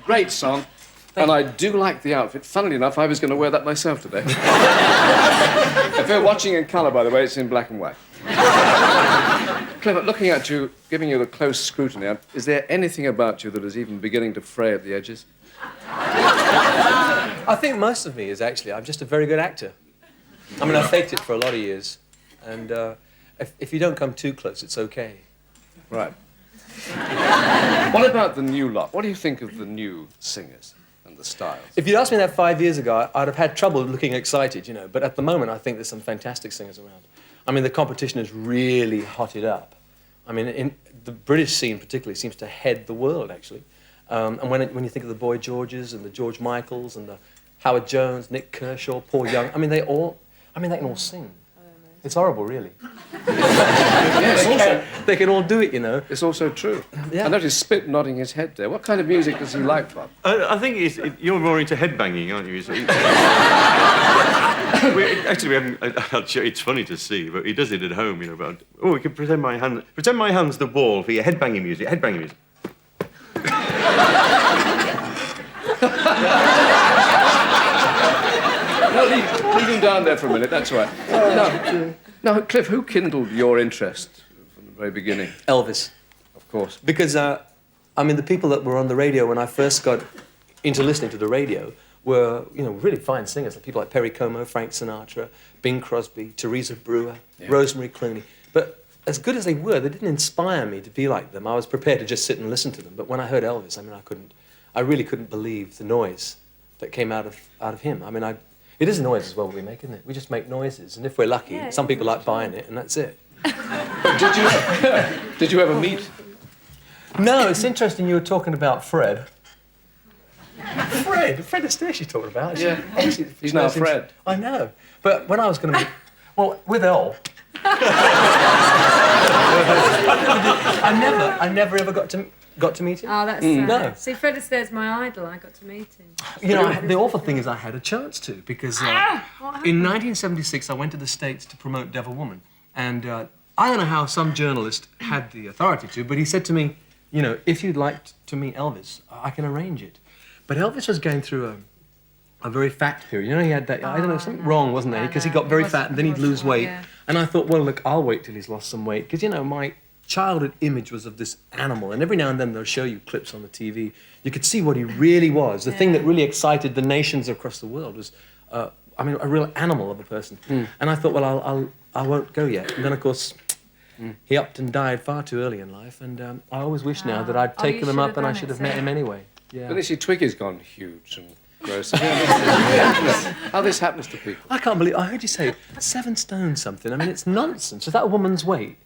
Great song. And I do like the outfit. Funnily enough, I was going to wear that myself today. If you're watching in colour, by the way, it's in black and white. Clever, looking at you, giving you a close scrutiny, is there anything about you that is even beginning to fray at the edges? I think most of me is actually, I'm just a very good actor. I mean, I faked it for a lot of years. And if you don't come too close, it's okay. Right. What about the new lot? What do you think of the new singers and the styles? If you'd asked me that 5 years ago, I'd have had trouble looking excited, you know. But at the moment, I think there's some fantastic singers around. I mean, the competition has really hotted up. I mean, in the British scene particularly seems to head the world, actually. And when you think of the Boy Georges and the George Michaels and the Howard Jones, Nick Kershaw, Paul Young, I mean, they can all sing. It's horrible, really. They can all do it, you know. It's also true. Yeah. I noticed Spit nodding his head there. What kind of music does he like, Bob? I think you're more into headbanging, aren't you? Actually, we haven't. It's funny to see, but he does it at home, you know. But, we can pretend my hand's the wall for your headbanging music. Headbanging music. No, leave him down there for a minute, that's right. Now, Cliff, who kindled your interest from the very beginning? Elvis. Of course. Because, I mean, the people that were on the radio when I first got into listening to the radio were, you know, really fine singers. Like people like Perry Como, Frank Sinatra, Bing Crosby, Teresa Brewer, Rosemary Clooney. But as good as they were, they didn't inspire me to be like them. I was prepared to just sit and listen to them. But when I heard Elvis, I mean, I really couldn't believe the noise that came out of him. I mean, it is a noise as well we make, isn't it? We just make noises, and if we're lucky, some people like buying it, and that's it. Did you ever meet? No, it's interesting you were talking about Fred. Fred Astaire you're talking about. Yeah, he's now Fred. I know, but when I was going to meet, well, with Elle, I never ever got to meet him. Oh, that's sad. No. See, Fred Astaire's my idol. I got to meet him. You know, the awful thing is I had a chance to, because in 1976 I went to the States to promote Devil Woman. And I don't know how some journalist had the authority to, but he said to me, you know, if you'd like to meet Elvis, I can arrange it. But Elvis was going through a very fat period. You know, he had that, I don't know, something wrong, wasn't there? Because he got very fat and then he'd lose weight. Yeah. And I thought, well, look, I'll wait till he's lost some weight. Because, you know, my childhood image was of this animal, and every now and then they'll show you clips on the TV. You could see what he really was. The thing that really excited the nations across the world was, I mean, a real animal of a person. And I thought, well, I won't go yet. And then, of course, he upped and died far too early in life, and I always wish now that I'd taken him up and I should have met him anyway. Yeah. But you see, Twiggy's gone huge and gross. How this happens to people. I can't believe, I heard you say 7 stone something. I mean, it's nonsense. Is that a woman's weight?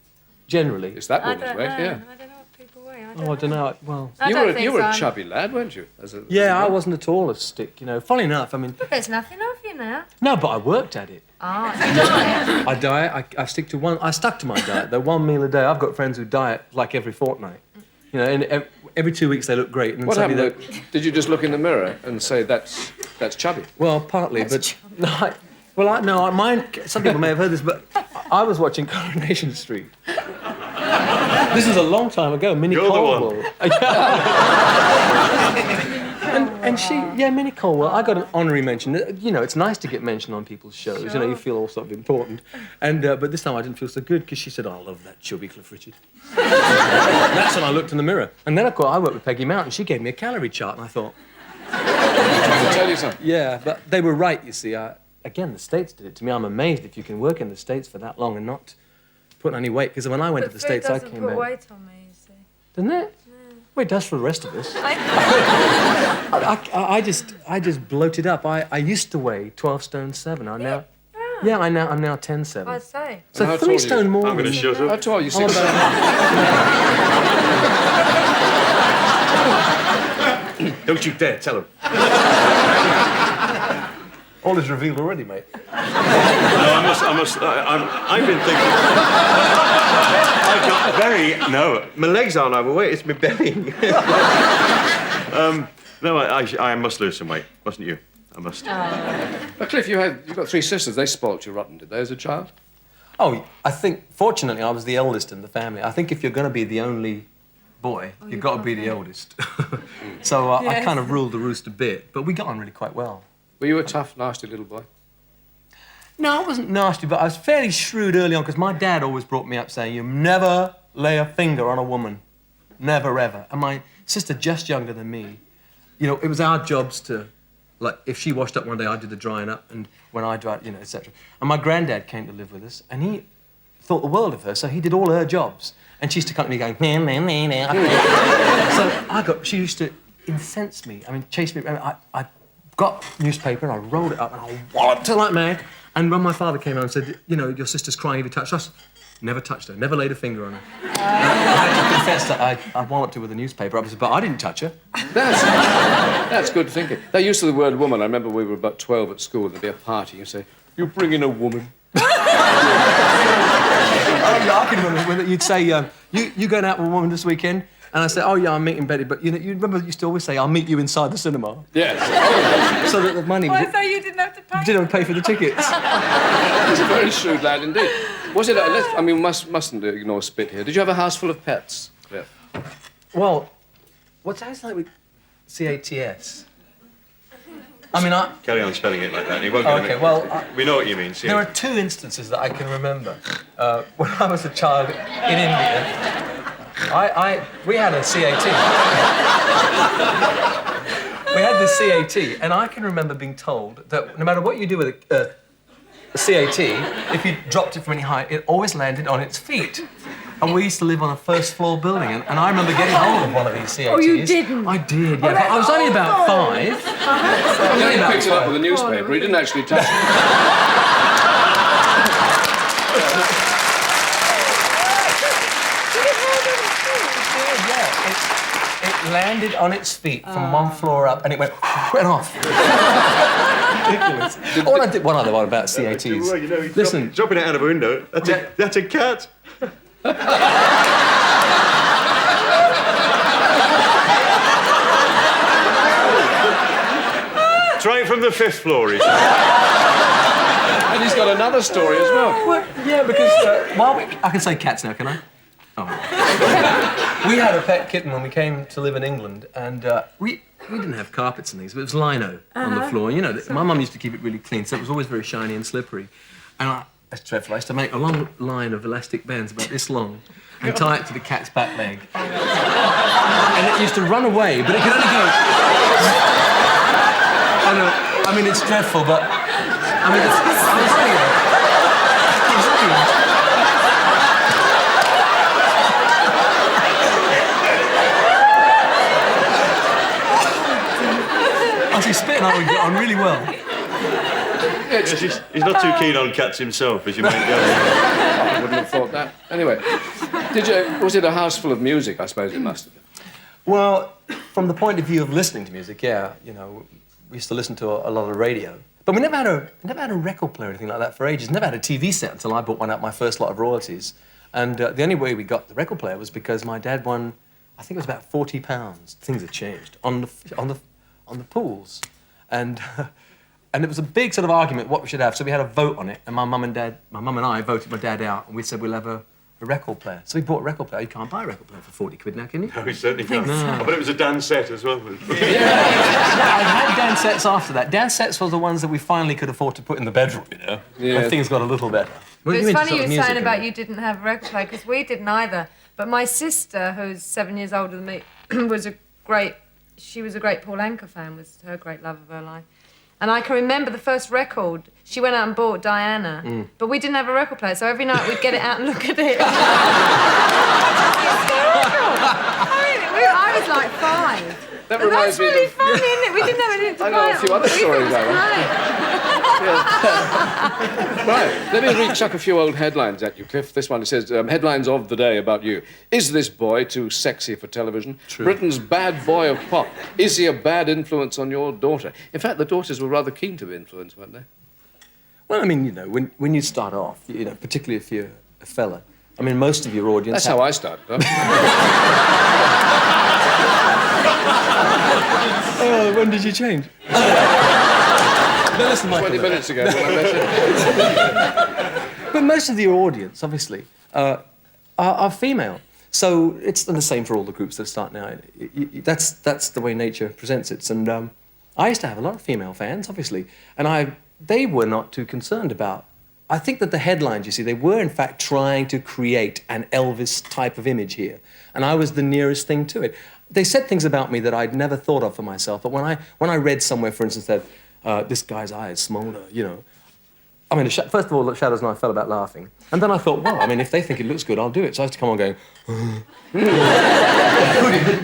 Generally. It's that woman's weight, yeah. I don't know what people weigh. I don't know. Well, you were a chubby lad, weren't you? I wasn't at all a stick, you know. Funny enough, I mean... But there's nothing of you now. No, but I worked at it. Oh, you diet? I diet. I stick to one... I stuck to my diet, though. 1 meal a day. I've got friends who diet like every fortnight. You know, and every 2 weeks they look great. And what happened? Did you just look in the mirror and say, that's chubby? Well, partly, but... No, mine... Some people may have heard this, but I was watching Coronation Street. This is a long time ago. Minnie Colwell. and she, Minnie Colwell. I got an honorary mention. You know, it's nice to get mentioned on people's shows. Sure. You know, you feel all sort of important. And but this time I didn't feel so good because she said, "Oh, I love that chubby Cliff Richard." That's when I looked in the mirror. And then, of course, I worked with Peggy Mountain. She gave me a calorie chart, and I thought, "I'll tell you something." Yeah, but they were right. You see, again, the States did it to me. I'm amazed if you can work in the States for that long and not put on any weight, because when I went to the States, I came back... But food doesn't put weight on me, you see. Doesn't it? No. Well, it does for the rest of us. I just bloated up. I used to weigh 12 stone 7. I'm now 10-7. I'd say. So 3 stone more. I'm going to shut up. How tall are you? 6. Don't you dare tell him. All is revealed already, mate. No, I've been thinking... I've got very... No, my legs aren't overweight, it's my belly. No, I must lose some weight, mustn't you? I must. But Cliff, you've got 3 sisters. They spoilt you rotten, did they, as a child? Oh, I think, fortunately, I was the eldest in the family. I think if you're going to be the only boy, you've got to be the eldest. So I Yes. kind of ruled the roost a bit, but we got on really quite well. Were you a tough, nasty little boy? No, I wasn't nasty, but I was fairly shrewd early on because my dad always brought me up saying, you never lay a finger on a woman. Never, ever. And my sister, just younger than me, you know, it was our jobs to, like, if she washed up one day, I did the drying up, and when I dried, you know, etc. And my granddad came to live with us, and he thought the world of her, so he did all her jobs. And she used to come to me going, so she used to incense me, chase me. I got newspaper and I rolled it up and I walloped her like mad. And when my father came home and said, you know, your sister's crying, have you touched us? Never touched her, never laid a finger on her. I had to confess that I walloped her with a newspaper, obviously, but I didn't touch her. That's good thinking. They're used to the word woman. I remember we were about 12 at school, there'd be a party, you say, you bring in a woman. Oh, yeah, I can remember when you'd say, you going out with a woman this weekend? And I said, oh, yeah, I'm meeting Betty. But, you know, you remember you used to always say, I'll meet you inside the cinema. Yes. So that the money... Why, so you didn't have to pay? You didn't have to pay for the tickets. He's a very shrewd lad indeed. Was it... mustn't ignore spit here. Did you have a house full of pets? Yeah. Well, what sounds like with CATS? Carry on spelling it like that. He won't Okay, well... we know what you mean. There are two instances that I can remember. When I was a child in India... we had a CAT. We had the CAT, and I can remember being told that no matter what you do with a CAT, if you dropped it from any height, it always landed on its feet. And we used to live on a first-floor building, and I remember getting hold of one of these CATs. Oh, you didn't? I did, yeah. But I was only about 5. He picked it up with a newspaper. He didn't actually touch it. It landed on its feet from one floor up, and it went off. Ridiculous. One other one about CATs. Well, you know, he's Listen, dropping it out of a window. That's a cat. Try it from the 5th floor, he said. And he's got another story as well. well, yeah, because I can say cats now, can I? Oh. We had a pet kitten when we came to live in England, and we didn't have carpets and things, but it was lino on the floor. You know, my mum used to keep it really clean, so it was always very shiny and slippery. And that's dreadful. I used to make a long line of elastic bands about this long and tie it to the cat's back leg. And it used to run away, but it could only go... I mean, it's dreadful, but... He's spitting on, we get on really well. He's not too keen on cats himself, as you might gather. I wouldn't have thought that. Anyway, was it a house full of music? I suppose it must have been. Well, from the point of view of listening to music, yeah, you know, we used to listen to a lot of radio. But we never had a record player or anything like that for ages. Never had a TV set until I bought one out my first lot of royalties. And the only way we got the record player was because my dad won, I think it was about £40. Things had changed on the pools, and it was a big sort of argument what we should have. So we had a vote on it, and my mum and I voted my dad out, and we said we'll have a record player. So we bought a record player. You can't buy a record player for 40 quid now, can you? No, he certainly can't. No. But it was a dance set as well. Yeah, I had dance sets after that. Dance sets was the ones that we finally could afford to put in the bedroom, you know, when things got a little better. But it's funny you were saying about you didn't have a record player, because we didn't either. But my sister, who's 7 years older than me, was a great Paul Anka fan, was her great love of her life. And I can remember the first record, she went out and bought Diana, but we didn't have a record player, so every night we'd get it out and look at it. I was like 5. That But reminds that's me really of... funny, isn't it? We didn't have anything to I buy know a it few on, other but we thought stories it was like Right, let me chuck a few old headlines at you, Cliff. This one, it says, headlines of the day about you. Is this boy too sexy for television? True. Britain's bad boy of pop. Is he a bad influence on your daughter? In fact, the daughters were rather keen to be influenced, weren't they? Well, I mean, you know, when you start off, you know, particularly if you're a fella, I mean, most of your audience... That's how I started, huh? Oh, when did you change? But listen, Michael, 20 minutes ago when I met him. But most of your audience, obviously, are female. So it's the same for all the groups that start now. That's the way nature presents it. And I used to have a lot of female fans, obviously, and they were not too concerned about. I think that the headlines, you see, they were in fact trying to create an Elvis type of image here, and I was the nearest thing to it. They said things about me that I'd never thought of for myself, but when I read somewhere, for instance, that this guy's eye is smaller, you know. I mean, first of all, the Shadows and I fell about laughing. And then I thought, well, I mean, if they think it looks good, I'll do it. So I used to come on going, the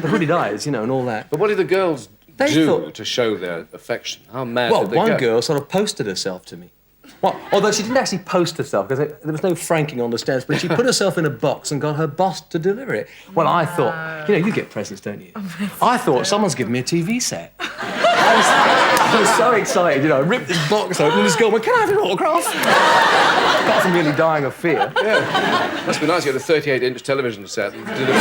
hooded eyes, you know, and all that. But what did the girls do to show their affection? How mad did they go? Well, one girl sort of posted herself to me. Well, although she didn't actually post herself, because there was no franking on the stairs, but she put herself in a box and got her boss to deliver it. Well, I thought, you know, you get presents, don't you? I thought, someone's given me a TV set. I was so excited, you know, I ripped this box open and this girl went, can I have an autograph? Apart from really dying of fear. Yeah. Must be nice to get a 38-inch television set. And deliver it.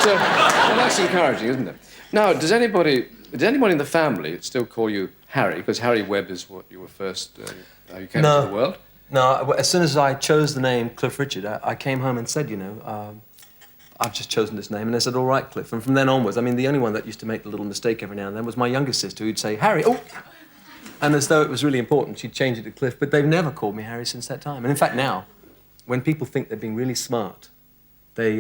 Well, that's encouraging, isn't it? Now, does anybody in the family still call you Harry? Because Harry Webb is what you were first, how you came into the world? No, as soon as I chose the name Cliff Richard, I came home and said, you know, I've just chosen this name. And they said, all right, Cliff. And from then onwards, I mean, the only one that used to make the little mistake every now and then was my youngest sister, who'd say, Harry, oh! And as though it was really important, she'd change it to Cliff. But they've never called me Harry since that time. And in fact, now, when people think they're being really smart, they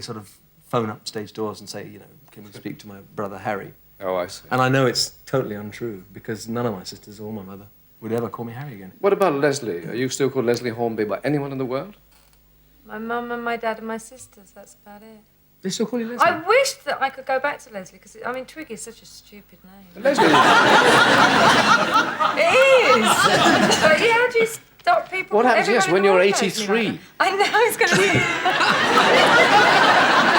sort of phone up stage doors and say, you know, can we speak to my brother Harry? Oh, I see. And I know it's totally untrue, because none of my sisters or my mother would ever call me Harry again. What about Leslie? Are you still called Leslie Hornby by anyone in the world? My mum and my dad and my sisters, that's about it. They still call you Leslie? I wish that I could go back to Leslie, because, I mean, Twiggy is such a stupid name. Leslie. It is! But yeah, how do you stop people? What happens, yes, when you're Everybody knows me 83? like that. I know, it's going to be...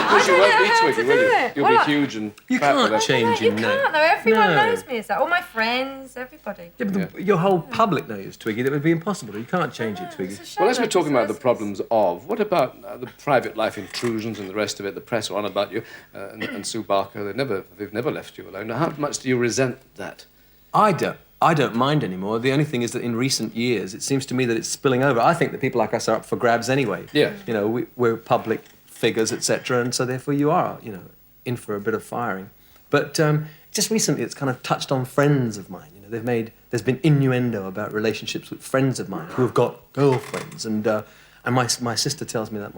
Because you won't be how Twiggy, to will do you? it. You'll Well, be huge and You fat can't with that. change You your name. can't, though. Everyone No. knows me as that. All my friends, everybody. Yeah, but your whole public knows you as Twiggy. That would be impossible. You can't change it, Twiggy. It's a shame Well, as we're that talking about the this- problems of, what about the private life intrusions and the rest of it? The press are on about you, and Sue Barker, they've never left you alone. Now, how much do you resent that? I don't mind anymore. The only thing is that in recent years, it seems to me that it's spilling over. I think that people like us are up for grabs anyway. Yeah. You know, we're public figures, etc., and so therefore you are, you know, in for a bit of firing. But just recently, it's kind of touched on friends of mine. You know, there's been innuendo about relationships with friends of mine who have got girlfriends, and my sister tells me that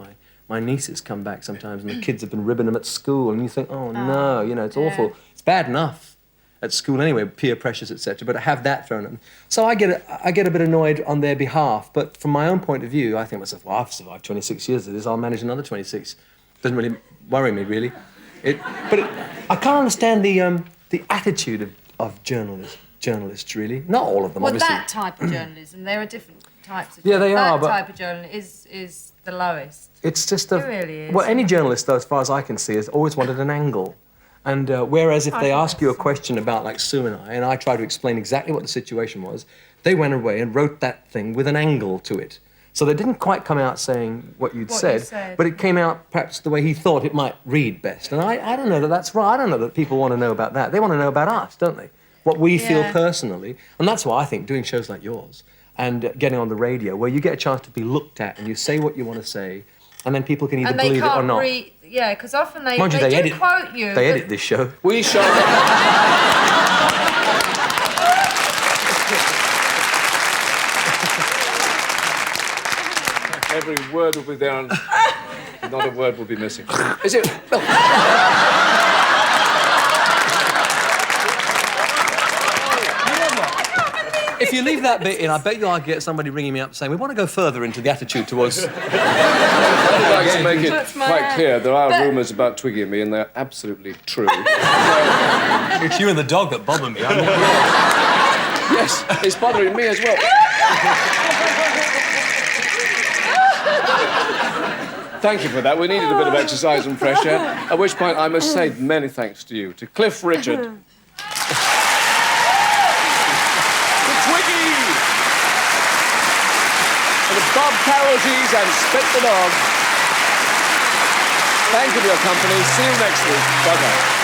my nieces come back sometimes and the kids have been ribbing them at school, and you think, oh no, you know, it's awful. It's bad enough at school anyway, peer pressures, etc. But to have that thrown in, so I get a bit annoyed on their behalf. But from my own point of view, I think to myself, well, I've survived 26 years of this. I'll manage another 26. Doesn't really worry me really. I can't understand the attitude of journalists really. Not all of them, Well, obviously. that type of journalism, there are different types of Yeah, they are, That but- type of journalism is the lowest. It's just It really is. Well, any journalist, though, as far as I can see, has always wanted an angle. And whereas if they ask you a question about, like, Sue and I try to explain exactly what the situation was, they went away and wrote that thing with an angle to it. So they didn't quite come out saying what you'd said, but it came out perhaps the way he thought it might read best. And I don't know that that's right. I don't know that people want to know about that. They want to know about us, don't they? What we feel personally. And that's why I think doing shows like yours and getting on the radio, where you get a chance to be looked at and you say what you want to say, and then people can either believe it or not. Yeah, because often they Mind you, do edit, quote you. They edit this show. We shall... Every word will be there and not a word will be missing. Is it... If you leave that bit in, I bet you'll get somebody ringing me up saying, we want to go further into the attitude towards... I'd like to make it That's my quite hand. clear. There are rumours about Twiggy and me, and they're absolutely true. It's you and the dog that bother me. Yes, it's bothering me as well. Thank you for that. We needed a bit of exercise and fresh air. At which point, I must say many thanks to you, to Cliff Richard, to Twiggy, and to Bob Carrollties and Spit the Dog. Thank you for your company. See you next week. Bye-bye.